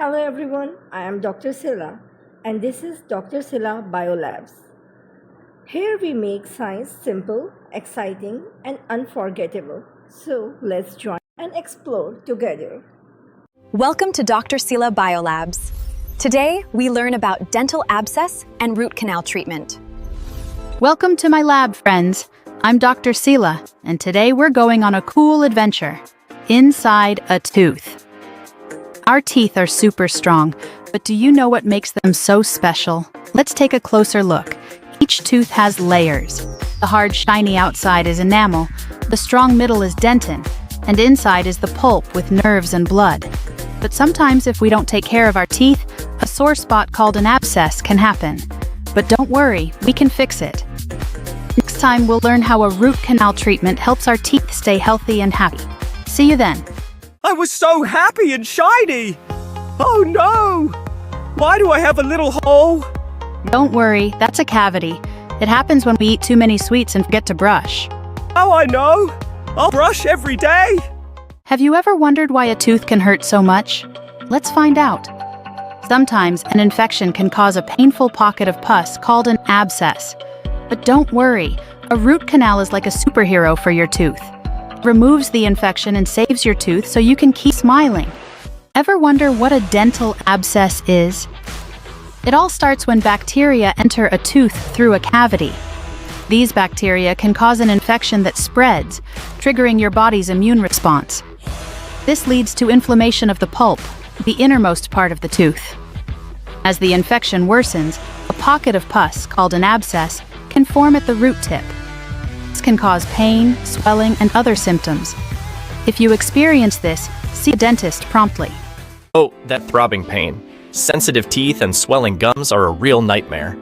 Hello everyone, I am Dr. Sila and this is Dr. Sila Bio Labs. Here we make science simple, exciting and unforgettable. So let's join and explore together. Welcome to Dr. Sila Bio Labs. Today we learn about dental abscess and root canal treatment. Welcome to my lab, friends. I'm Dr. Sila, and today we're going on a cool adventure inside a tooth. Our teeth are super strong, but do you know what makes them so special? Let's take a closer look. Each tooth has layers. The hard, shiny outside is enamel, the strong middle is dentin, and inside is the pulp with nerves and blood. But sometimes if we don't take care of our teeth, a sore spot called an abscess can happen. But don't worry, we can fix it. Next time we'll learn how a root canal treatment helps our teeth stay healthy and happy. See you then. I was so happy and shiny! Oh no! Why do I have a little hole? Don't worry, that's a cavity. It happens when we eat too many sweets and forget to brush. Oh, I know! I'll brush every day! Have you ever wondered why a tooth can hurt so much? Let's find out. Sometimes an infection can cause a painful pocket of pus called an abscess. But don't worry, a root canal is like a superhero for your tooth. It removes the infection and saves your tooth so you can keep smiling. Ever wonder what a dental abscess is? It all starts when bacteria enter a tooth through a cavity. These bacteria can cause an infection that spreads, triggering your body's immune response. This leads to inflammation of the pulp, the innermost part of the tooth. As the infection worsens, a pocket of pus, called an abscess, can form at the root tip. This can cause pain, swelling, and other symptoms. If you experience this, see a dentist promptly. Oh, that throbbing pain. Sensitive teeth and swelling gums are a real nightmare.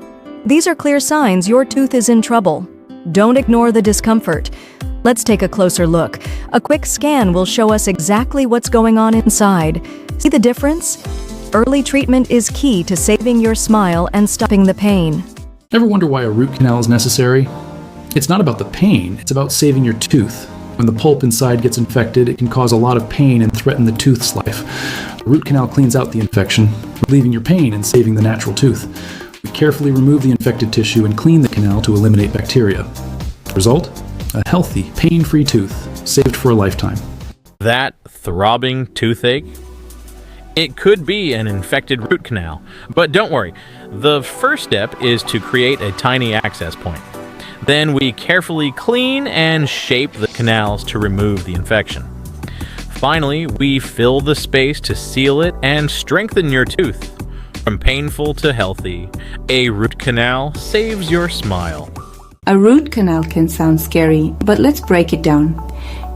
These are clear signs your tooth is in trouble. Don't ignore the discomfort. Let's take a closer look. A quick scan will show us exactly what's going on inside. See the difference? Early treatment is key to saving your smile and stopping the pain. Ever wonder why a root canal is necessary? It's not about the pain, it's about saving your tooth. When the pulp inside gets infected, it can cause a lot of pain and threaten the tooth's life. A root canal cleans out the infection, relieving your pain and saving the natural tooth. We carefully remove the infected tissue and clean the canal to eliminate bacteria. Result? A healthy, pain-free tooth, saved for a lifetime. That throbbing toothache? It could be an infected root canal, but don't worry. The first step is to create a tiny access point. Then we carefully clean and shape the canals to remove the infection. Finally, we fill the space to seal it and strengthen your tooth. From painful to healthy, a root canal saves your smile. A root canal can sound scary, but let's break it down.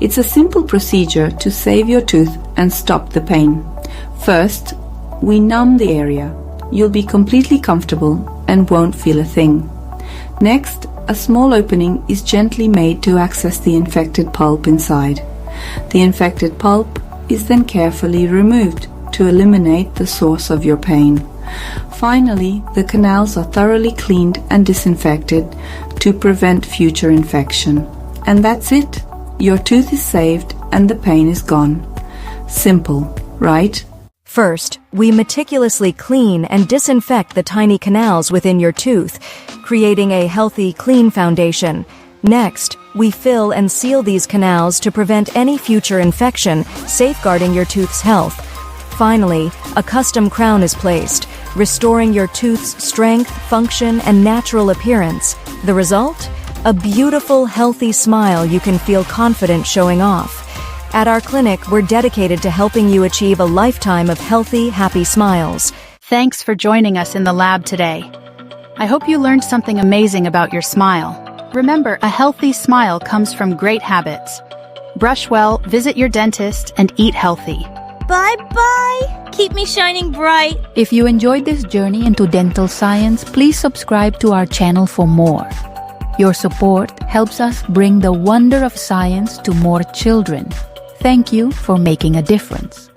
It's a simple procedure to save your tooth and stop the pain. First, we numb the area. You'll be completely comfortable and won't feel a thing. Next, a small opening is gently made to access the infected pulp inside. The infected pulp is then carefully removed to eliminate the source of your pain. Finally, the canals are thoroughly cleaned and disinfected to prevent future infection. And that's it. Your tooth is saved and the pain is gone. Simple, right? First, we meticulously clean and disinfect the tiny canals within your tooth, creating a healthy, clean foundation. Next, we fill and seal these canals to prevent any future infection, safeguarding your tooth's health. Finally, a custom crown is placed, restoring your tooth's strength, function, and natural appearance. The result? A beautiful, healthy smile you can feel confident showing off. At our clinic, we're dedicated to helping you achieve a lifetime of healthy, happy smiles. Thanks for joining us in the lab today. I hope you learned something amazing about your smile. Remember, a healthy smile comes from great habits. Brush well, visit your dentist, and eat healthy. Bye-bye! Keep me shining bright! If you enjoyed this journey into dental science, please subscribe to our channel for more. Your support helps us bring the wonder of science to more children. Thank you for making a difference.